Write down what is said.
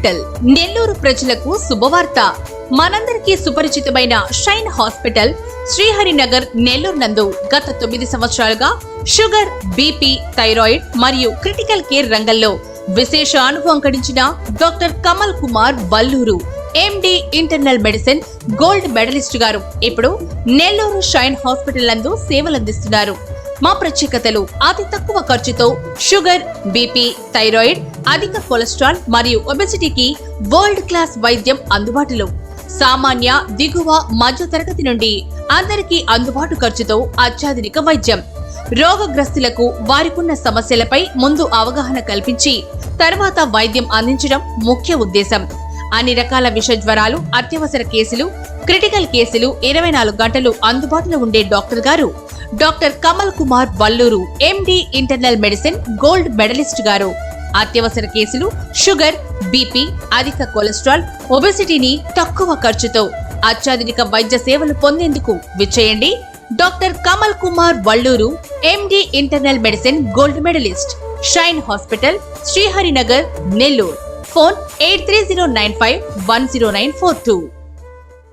Hospital Nellore ప్రజలకు శుభవార్త. మనందరికీ సుపరిచితమైన షైన్ హాస్పిటల్ శ్రీహరినగర్ నెల్లూరు నందు గత 9 సంవత్సరాలుగా షుగర్, బీపీ, థైరాయిడ్ మరియు క్రిటికల్ కేర్ రంగంలో విశేష అనుభవం గడించిన doctor Kamal Kumar Valluru MD internal medicine gold medalist గారు ఇప్పుడు నెల్లూరు షైన్ హాస్పిటల్ నందు సేవలందిస్తున్నారు. మా ప్రత్యేకతలు: అతి తక్కువ ఖర్చుతో షుగర్, బీపీ, థైరాయిడ్, అధిక కొలెస్ట్రాల్ మరియు ఒబెసిటీకి వరల్డ్ క్లాస్ వైద్యం అందుబాటులో. సామాన్య, దిగువ, మధ్య తరగతి నుండి అందరికీ అందుబాటు ఖర్చుతో అత్యాధునిక వైద్యం. రోగగ్రస్తులకు వారికున్న సమస్యలపై ముందు అవగాహన కల్పించి తర్వాత వైద్యం అందించడం ముఖ్య ఉద్దేశం. అన్ని రకాల విష జ్వరాలు, అత్యవసర కేసులు, క్రిటికల్ కేసులు 24 గంటలు అందుబాటులో ఉండే డాక్టర్ గారు doctor Kamal Kumar Valluru MD internal medicine gold medalist గారు. అత్యవసర కేసులు, షుగర్, బీపీ, అధిక కొలెస్ట్రాల్, ఒబెసిటీని తక్కువ ఖర్చుతో అత్యాధునిక వైద్య సేవలు పొందేందుకు విచ్చేయండి. Doctor Kamal Kumar Valluru MD internal medicine gold medalist, shine hospital, Shriharinagar, Nellore. Phone 8309510942.